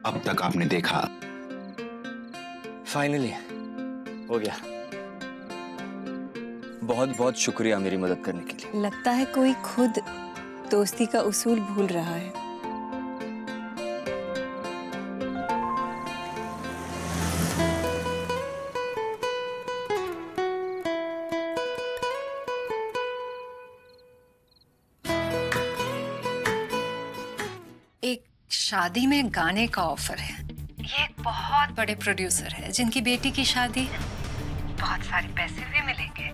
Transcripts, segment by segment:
अब तक आपने देखा। फाइनली हो गया। बहुत बहुत शुक्रिया मेरी मदद करने के लिए। लगता है कोई खुद दोस्ती का उसूल भूल रहा है। एक शादी में गाने का ऑफर है। ये एक बहुत बड़े प्रोड्यूसर है जिनकी बेटी की शादी है। बहुत सारे पैसे भी मिलेंगे।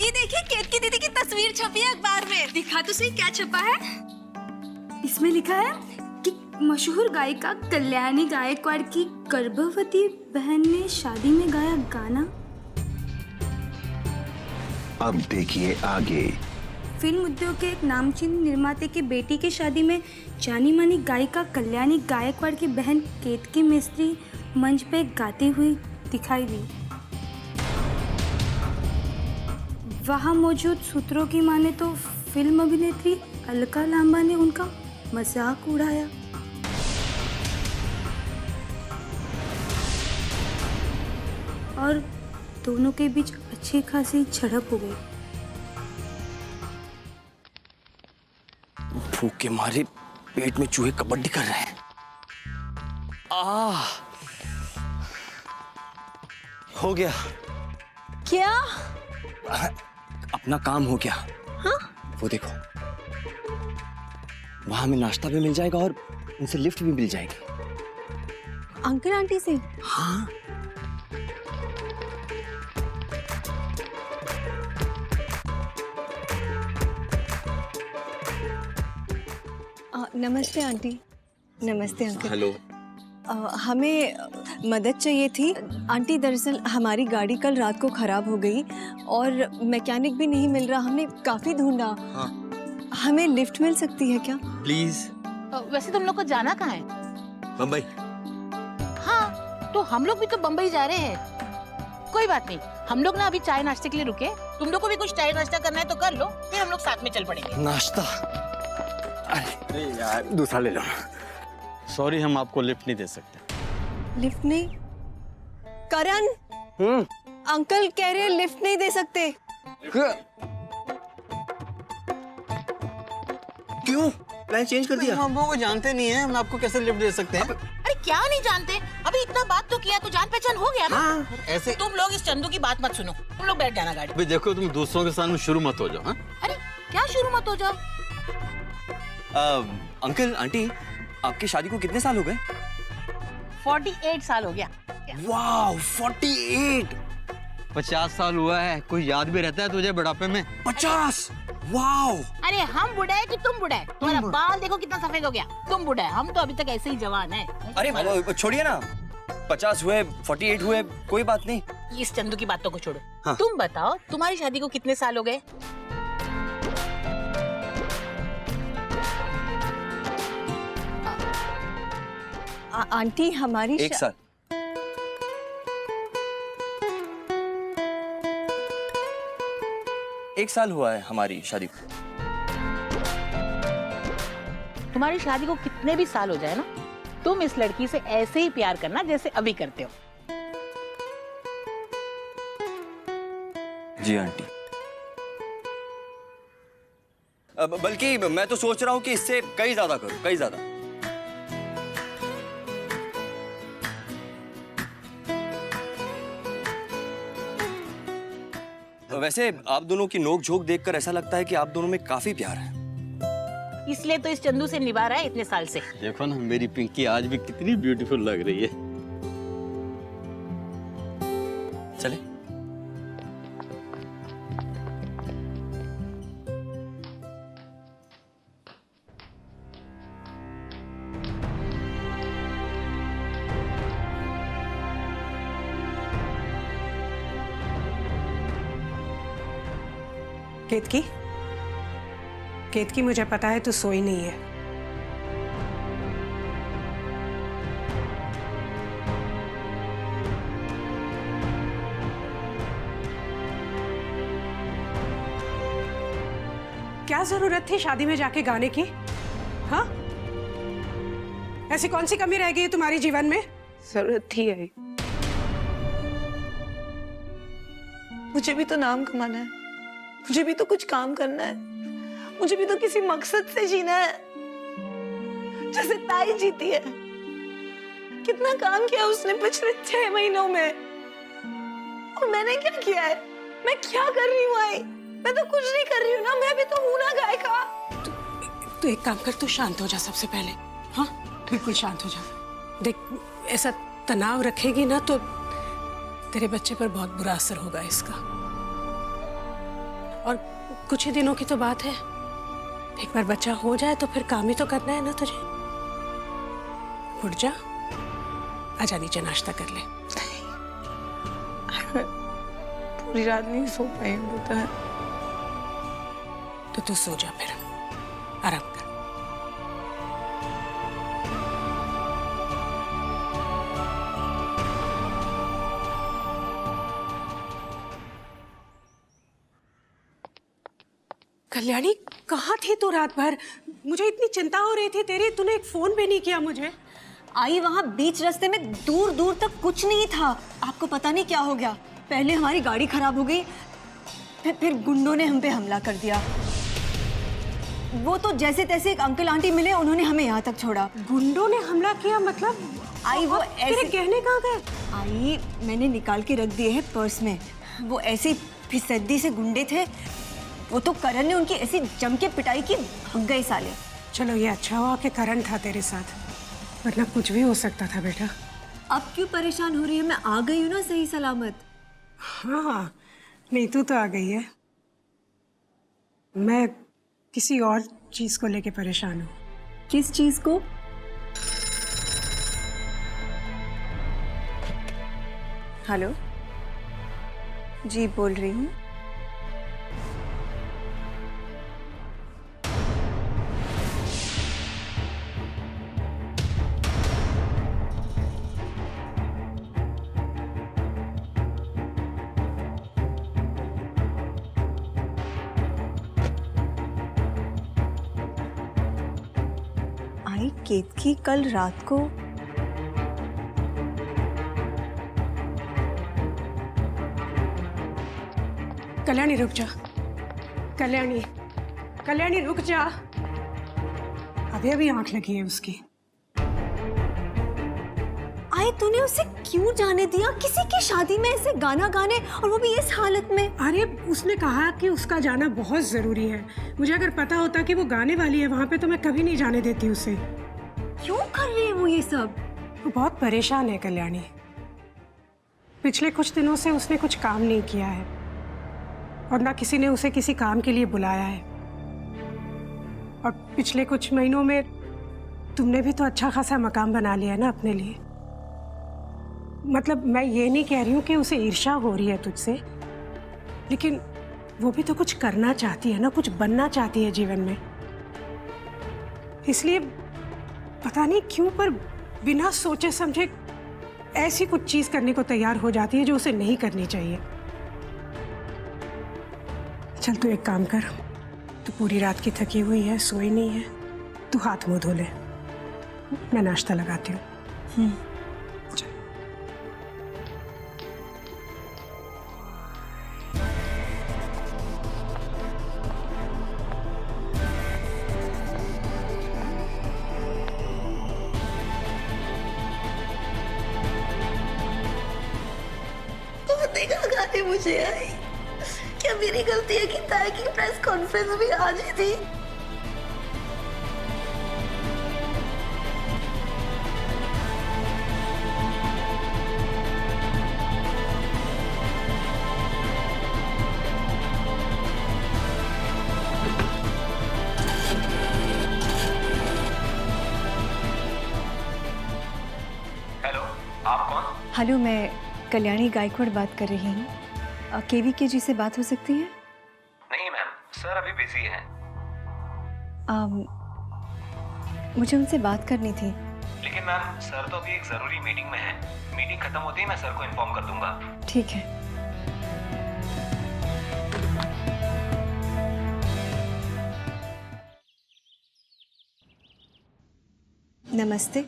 ये देखिए केतकी दीदी की तस्वीर छपी है अखबार में। दिखा तो सही क्या छपा है। इसमें लिखा है कि मशहूर गायिका कल्याणी गायकवाड़ की गर्भवती बहन ने शादी में गाया गाना। अब देखिए आगे। फिल्म उद्योग के एक नामचीन निर्माते की बेटी की शादी में जानी मानी गायिका कल्याणी गायकवाड़ की बहन केतकी मिस्त्री मंच पे गाती हुई दिखाई दी। वहां मौजूद सूत्रों की माने तो फिल्म अभिनेत्री अलका लांबा ने उनका मजाक उड़ाया। और दोनों के बीच अच्छी खासी झड़प हो गई। भूख के मारे पेट में चूहे कबड्डी कर रहे हैं। हो गया। क्या? अपना काम हो गया। हाँ? वो देखो, वहां हमें नाश्ता भी मिल जाएगा और उनसे लिफ्ट भी मिल जाएगी। अंकल आंटी से? हाँ। नमस्ते आंटी। नमस्ते अंकल। हेलो। हमें मदद चाहिए थी आंटी। दरअसल हमारी गाड़ी कल रात को खराब हो गई और मैकेनिक भी नहीं मिल रहा। हमने काफी ढूंढा। हाँ। हमें लिफ्ट मिल सकती है क्या? प्लीज। वैसे तुम लोग को जाना कहाँ है? बम्बई। हाँ, तो हम लोग भी तो बम्बई जा रहे हैं। कोई बात नहीं, हम लोग ना अभी चाय नाश्ते के लिए रुके। तुम लोग को भी कुछ चाय नाश्ता करना है तो कर लो, फिर हम लोग साथ में चल पड़ेंगे। नाश्ता? अरे यार, दूसरा ले लो। सॉरी, हम आपको लिफ्ट नहीं दे सकते। लिफ्ट नहीं? करण, अंकल कह रहे हैं लिफ्ट नहीं दे सकते। क्यों? प्लान चेंज कर दिया? हम लोगों को जानते नहीं है, हम आपको कैसे लिफ्ट दे सकते हैं? अरे क्या नहीं जानते? अभी इतना बात तो किया तो जान पहचान हो गया ना। हाँ, ऐसे। तुम लोग इस चंदू की बात मत सुनो, तुम लोग बैठ जाना गाड़ी। अभी देखो, तुम दूसरों के सामने शुरू मत हो जाओ। हाँ? अरे क्या शुरू मत हो जाओ। अंकल आंटी, आपकी शादी को कितने साल हो गए? 48 साल हो गया। वाह, 48। 50 साल हुआ है। कोई याद भी रहता है तुझे बुढ़ापे में? 50? वाह। अरे हम बूढ़ा है कि तुम बूढ़ा है? तुम्हारा बाल देखो कितना सफेद हो गया। तुम बूढ़ा है, हम तो अभी तक ऐसे ही जवान है। अरे छोड़िए ना, 50 हुए, 48 हुए, कोई बात नहीं। इस चंदू की बातों को छोड़ो। हाँ। तुम बताओ, तुम्हारी शादी को कितने साल हो गए? आंटी हमारी 1 साल। एक साल हुआ है हमारी शादी को। तुम्हारी शादी को कितने भी साल हो जाए ना, तुम इस लड़की से ऐसे ही प्यार करना जैसे अभी करते हो। जी आंटी। बल्कि मैं तो सोच रहा हूँ कि इससे कई ज्यादा करूँ, कई ज्यादा। वैसे आप दोनों की नोक झोंक देखकर ऐसा लगता है कि आप दोनों में काफी प्यार है। इसलिए तो इस चंदू से निभा रहा है इतने साल से। देखो ना, मेरी पिंकी आज भी कितनी ब्यूटीफुल लग रही है। चले। केतकी, केतकी मुझे पता है तू सोई नहीं है। क्या जरूरत थी शादी में जाके गाने की? हाँ, ऐसी कौन सी कमी रह गई है तुम्हारे जीवन में? जरूरत थी आई। मुझे भी तो नाम कमाना है, मुझे भी तो कुछ काम करना है, मुझे भी तो किसी मकसद से जीना है, जैसे ताई जीती है। कितना काम किया उसने पिछले 6 महीनों में, और मैंने क्या किया है? मैं क्या कर रही हूँ आई? मैं तो कुछ नहीं कर रही हूँ ना, मैं भी तो हूँ ना गायिका। तो एक काम कर, तू शांत हो जा सबसे पहले। हाँ, बिल्कुल शांत हो जा। देख, ऐसा तनाव रखेगी ना तो तेरे बच्चे पर बहुत बुरा असर होगा इसका। और कुछ ही दिनों की तो बात है, एक बार बच्चा हो जाए तो फिर काम ही तो करना है ना तुझे। उठ जा, आजा नीचे नाश्ता कर ले। पूरी रात नहीं सो पाई होता है। तो तू सो जा, फिर आराम कर। कल्याणी, कहाँ थी तू रात भर? मुझे इतनी चिंता हो रही थी तेरी, तूने एक फोन भी नहीं किया मुझे। आई, वहाँ बीच रास्ते में दूर दूर तक कुछ नहीं था। आपको पता नहीं क्या हो गया। पहले हमारी गाड़ी खराब हो गई, फिर गुंडों ने हम पे हमला कर दिया। वो तो जैसे तैसे एक अंकल आंटी मिले, उन्होंने हमें यहाँ तक छोड़ा। गुंडों ने हमला किया मतलब? आई, वो तेरे गहने कहाँ गए? आई, मैंने निकाल के रख दिए हैं पर्स में। वो ऐसी फिसड्डी से गुंडे थे, वो तो करण ने उनकी ऐसी जम के पिटाई की, भाग गए साले। चलो ये अच्छा हुआ कि करण था तेरे साथ, वरना कुछ भी हो सकता था बेटा। अब क्यों परेशान हो रही है? मैं आ गई हूँ ना सही सलामत। हाँ, नहीं तू तो आ गई है, मैं किसी और चीज को लेके परेशान हूँ। किस चीज को? हेलो जी, बोल रही हूँ। आई, केतकी कल रात को कल्याणी रुक जा, कल्याणी, कल्याणी रुक जा। अभी अभी आंख लगी है उसकी। आई, तूने उसे क्यों जाने दिया? किसी की शादी में ऐसे गाना गाने, और वो भी इस हालत में। अरे उसने कहा कि उसका जाना बहुत जरूरी है। मुझे अगर पता होता कि वो गाने वाली है वहां पे तो मैं कभी नहीं जाने देती उसे। क्यों कर रही है वो ये सब? वो बहुत परेशान है कल्याणी। पिछले कुछ दिनों से उसने कुछ काम नहीं किया है, और ना किसी ने उसे किसी काम के लिए बुलाया है। और पिछले कुछ महीनों में तुमने भी तो अच्छा खासा मकाम बना लिया है ना अपने लिए। मतलब मैं ये नहीं कह रही हूँ कि उसे ईर्ष्या हो रही है तुझसे, लेकिन वो भी तो कुछ करना चाहती है ना, कुछ बनना चाहती है जीवन में। इसलिए पता नहीं क्यों पर बिना सोचे समझे ऐसी कुछ चीज करने को तैयार हो जाती है जो उसे नहीं करनी चाहिए। चल तू एक काम कर, तू पूरी रात की थकी हुई है, सोई नहीं है, तू हाथ मुंह धो ले, मैं नाश्ता लगाती हूँ। गाने मुझे आई, क्या मेरी गलती है कि ताई की प्रेस कॉन्फ्रेंस भी आज ही थी? हेलो, आप कौन? हेलो, मैं कल्याणी गायकवाड़ बात कर रही हूँ। केवीके जी से बात हो सकती है? नहीं मैम, सर अभी बिजी हैं। मुझे उनसे बात करनी थी। लेकिन मैम, सर तो अभी एक जरूरी मीटिंग में है। मीटिंग खत्म होते ही मैं सर को इन्फॉर्म कर दूंगा। ठीक है। नमस्ते,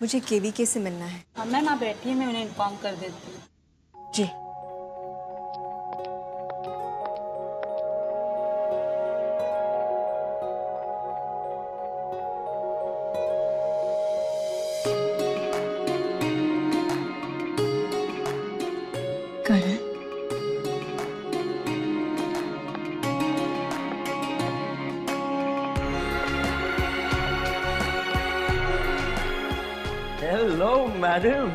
मुझे केवीके से मिलना है। हाँ मैम, आप बैठिए, मैं उन्हें इन्फॉर्म कर देती हूँ। जी। करण, हेलो मैडम,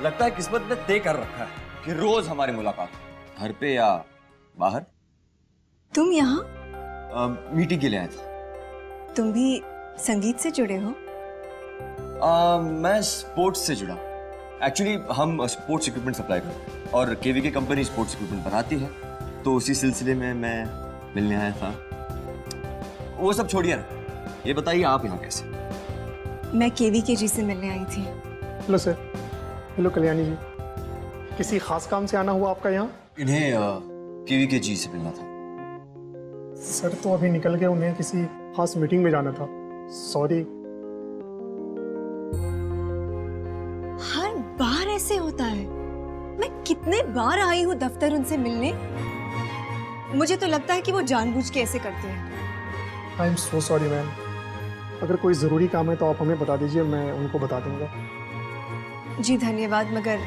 लगता है किस्मत ने तय कर रखा है कि रोज हमारी मुलाकात हो। घर पे या बाहर। तुम यहाँ? मीटिंग के लिए आया था। तुम भी संगीत से जुड़े हो? मैं स्पोर्ट्स से जुड़ा। एक्चुअली हम स्पोर्ट्स इक्विपमेंट सप्लाई करते हैं और केवीके कंपनी स्पोर्ट्स इक्विपमेंट बनाती है, तो उसी सिलसिले में मैं मिलने आया था। वो सब छोड़िए ना, ये बताइए आप यहाँ कैसे? मैं केवीके जी से मिलने आई थी। Hello sir. Hello Kalyani ji, किसी खास काम से आना हुआ आपका यहाँ? इन्हें केवीके जी से मिलना था। सर तो अभी निकल गए, उन्हें किसी खास मीटिंग में जाना था। सॉरी। हर बार ऐसे होता है। मैं कितने बार आई हूँ दफ्तर उनसे मिलने, मुझे तो लगता है कि वो जानबूझ के ऐसे करते हैं। I am so sorry ma'am. अगर कोई ज़रूरी काम है तो आप हमें बता दीजिए, मैं उनको बता दूंगा। जी धन्यवाद, मगर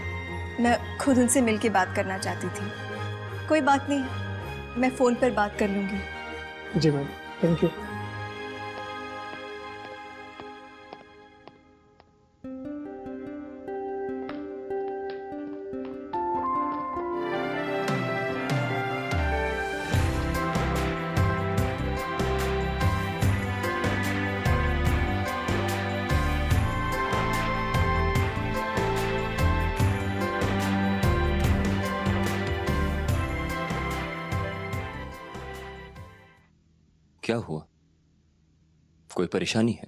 मैं खुद उनसे मिलके बात करना चाहती थी। कोई बात नहीं, मैं फ़ोन पर बात कर लूँगी। जी मैम, थैंक यू। क्या हुआ? कोई परेशानी है?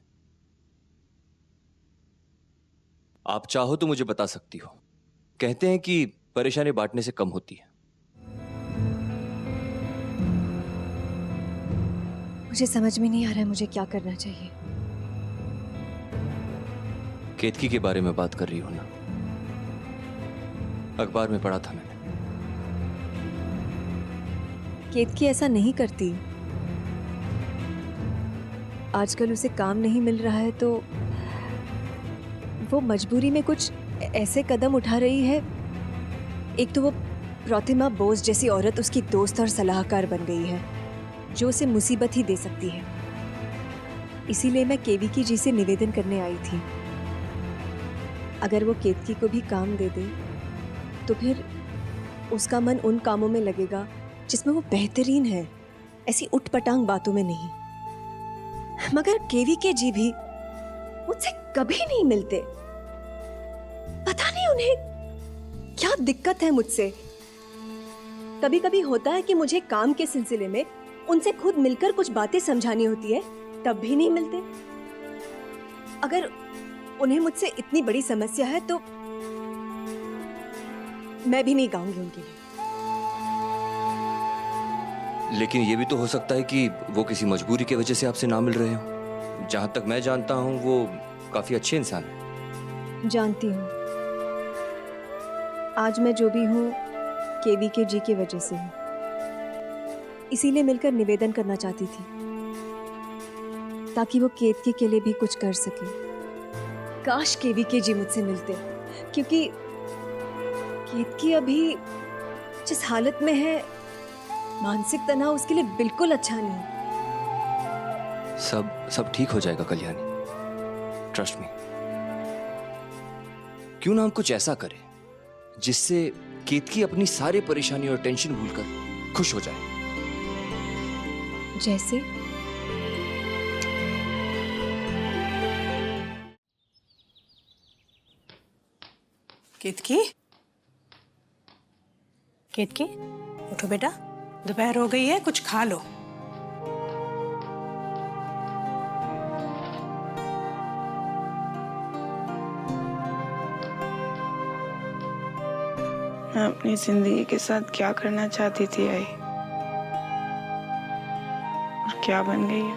आप चाहो तो मुझे बता सकती हो। कहते हैं कि परेशानी बांटने से कम होती है। मुझे समझ में नहीं आ रहा है मुझे क्या करना चाहिए। केतकी के बारे में बात कर रही हो ना? अखबार में पढ़ा था मैंने। केतकी ऐसा नहीं करती। आजकल उसे काम नहीं मिल रहा है तो वो मजबूरी में कुछ ऐसे कदम उठा रही है। एक तो वो प्रतिमा बोस जैसी औरत उसकी दोस्त और सलाहकार बन गई है जो उसे मुसीबत ही दे सकती है। इसीलिए मैं केवीके जी से निवेदन करने आई थी। अगर वो केतकी को भी काम दे दे तो फिर उसका मन उन कामों में लगेगा जिसमें वो बेहतरीन है, ऐसी उटपटांग बातों में नहीं। मगर केवीके जी भी मुझसे कभी नहीं मिलते। पता नहीं उन्हें क्या दिक्कत है मुझसे। कभी कभी होता है कि मुझे काम के सिलसिले में उनसे खुद मिलकर कुछ बातें समझानी होती है, तब भी नहीं मिलते। अगर उन्हें मुझसे इतनी बड़ी समस्या है तो मैं भी नहीं गाऊंगी उनके लिए। लेकिन ये भी तो हो सकता है कि वो किसी मजबूरी की वजह से आपसे ना मिल रहे हो। जहां तक मैं जानता हूं वो काफी अच्छे इंसान है। जानती हूँ। आज मैं जो भी हूँ केवीके जी की वजह से हूँ। इसीलिए मिलकर निवेदन करना चाहती थी ताकि वो केतकी के लिए भी कुछ कर सके। काश केवीके जी मुझसे मिलते, क्योंकि केतकी अभी जिस हालत में है, मानसिक तनाव उसके लिए बिल्कुल अच्छा नहीं। सब ठीक हो जाएगा कल्याणी, ट्रस्ट मी। क्यों ना हम कुछ ऐसा करें जिससे केतकी अपनी सारी परेशानी और टेंशन भूलकर खुश हो जाए। जैसे? केतकी, केतकी उठो बेटा, दोपहर हो गई है, कुछ खा लो। मैं अपनी जिंदगी के साथ क्या करना चाहती थी आई, और क्या बन गई है।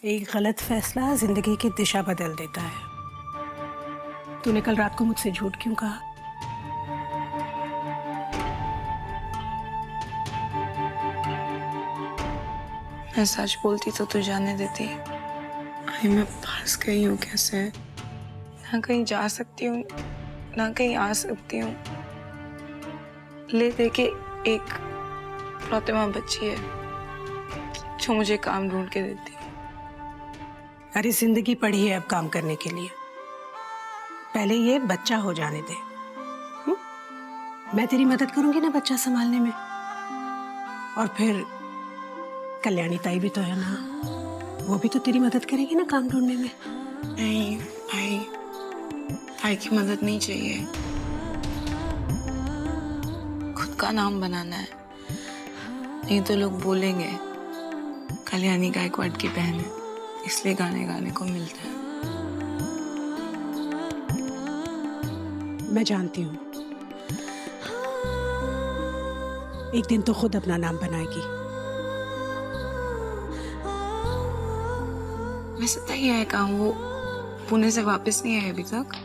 एक गलत फैसला जिंदगी की दिशा बदल देता है। तूने कल रात को मुझसे झूठ क्यों कहा? मैं सच बोलती तो तू जाने देती। आई मैं फंस गई हूँ कैसे? ना कहीं जा सकती हूँ ना कहीं आ सकती हूँ। ले दे के एक फातिमा बच्ची है जो मुझे काम ढूंढ के देती है। अरे जिंदगी पड़ी है अब काम करने के लिए, पहले ये बच्चा हो जाने दे। मैं तेरी मदद करूंगी ना बच्चा संभालने में, और फिर कल्याणी ताई भी तो है ना, वो भी तो तेरी मदद करेगी ना काम ढूंढने में। नहीं भाई, भाई की मदद नहीं चाहिए, खुद का नाम बनाना है। नहीं तो लोग बोलेंगे कल्याणी गायकवाड़ की बहन है इसलिए गाने गाने को मिलता है। मैं जानती हूँ एक दिन तो खुद अपना नाम बनाएगी। वैसे तय है कहाँ वो पुणे से वापस नहीं आए अभी तक।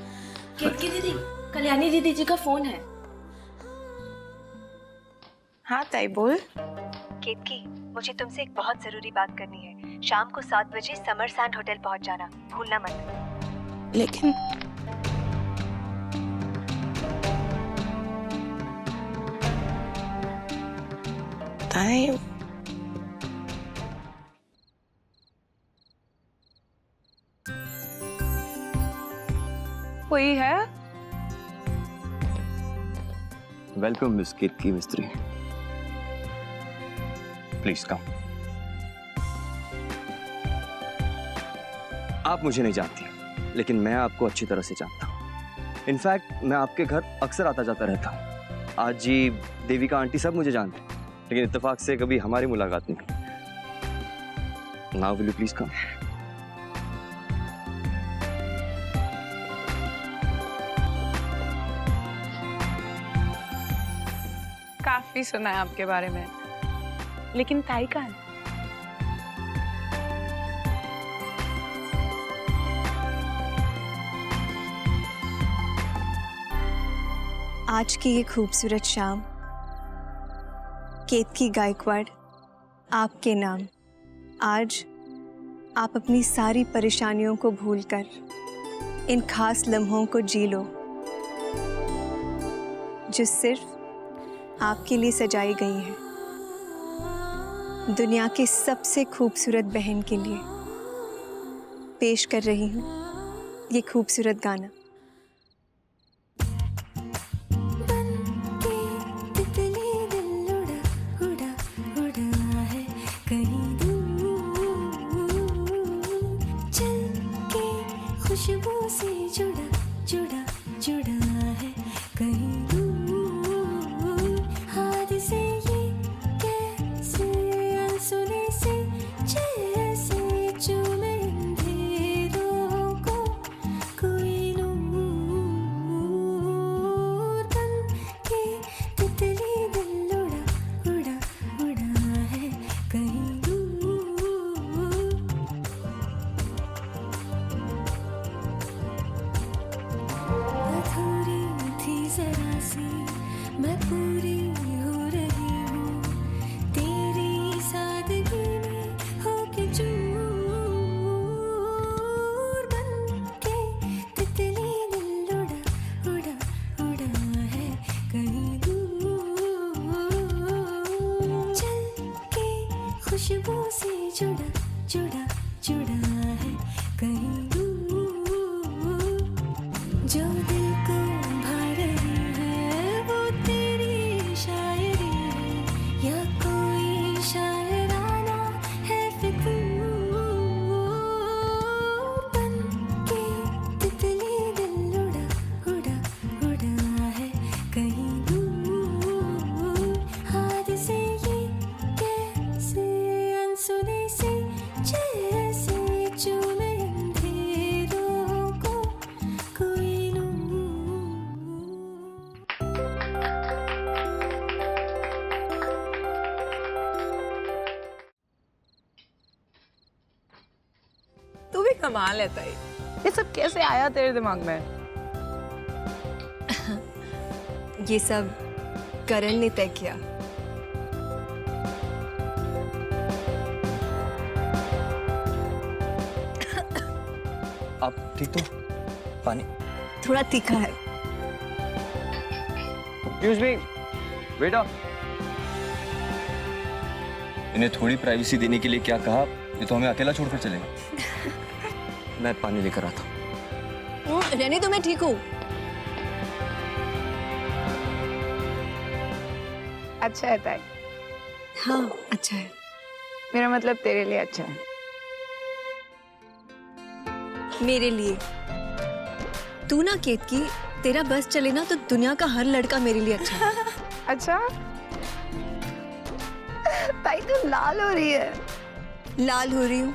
केतकी दीदी, कल्याणी दीदी जी का फोन है। हाँ ताई बोल। केतकी, मुझे तुमसे एक बहुत जरूरी बात करनी है। शाम को 7 बजे समर सैंड होटल पहुंच जाना, भूलना मत। लेकिन ताई कोई है? वेलकम मिस केतकी मिस्त्री, प्लीज कम। आप मुझे नहीं जानती, लेकिन मैं आपको अच्छी तरह से जानता हूँ। इनफैक्ट मैं आपके घर अक्सर आता जाता रहता हूँ। आज जी देविका आंटी सब मुझे जानते हैं, लेकिन इत्तेफाक से कभी हमारी मुलाकात नहीं हुई। Now will you please come. काफी सुना है आपके बारे में, लेकिन ताई का है? आज की ये खूबसूरत शाम केतकी गायकवाड़ आपके नाम। आज आप अपनी सारी परेशानियों को भूलकर इन खास लम्हों को जी लो जो सिर्फ आपके लिए सजाई गई है। दुनिया की सबसे खूबसूरत बहन के लिए पेश कर रही हूँ ये खूबसूरत गाना। खुशबू से जुड़ा जुड़ा जुड़ा है कहीं दूर, हाथ से ये कैसे अनसुने से जैसे चूमे अंधेरों को कोई नूर बन के तितली दिल उड़ा उड़ा उड़ा है कहीं दूर। अधूरी थी जरा सी मैं पूरी हो रही हूँ तेरी सादगी में होके चूर बन के तितली दिल उड़ा उड़ा उड़ा है कहीं दूर, चल के खुशबू से जुड़ा जुड़ा जुड़ा है कहीं दूर। जो दिल को भा रही है वो तेरी शायरी है या कोई शायराना है फितूर बन के तितली दिल उड़ा उड़ा उड़ा है कहीं दूर, हाथ से ये कैसे अनसुने से जैसे चूमे अंधेरों को कोई नूर कमाल है ताई, ये सब कैसे आया तेरे दिमाग में? ये सब करण ने तय किया। आप ठीक तो? पानी? थोड़ा तीखा है। एक्सक्यूज मी, बेटा। इन्हें थोड़ी प्राइवेसी देने के लिए क्या कहा, ये तो हमें अकेला छोड़कर चलेगा। मैं पानी लेकर आता हूँ। रहने तो मैं ठीक हूँ। अच्छा है ताई। हाँ अच्छा है। मेरा मतलब तेरे लिए अच्छा है। मेरे लिए तू ना केतकी, तेरा बस चले ना तो दुनिया का हर लड़का मेरे लिए अच्छा है। अच्छा ताई तो लाल हो रही है। लाल हो रही हूँ।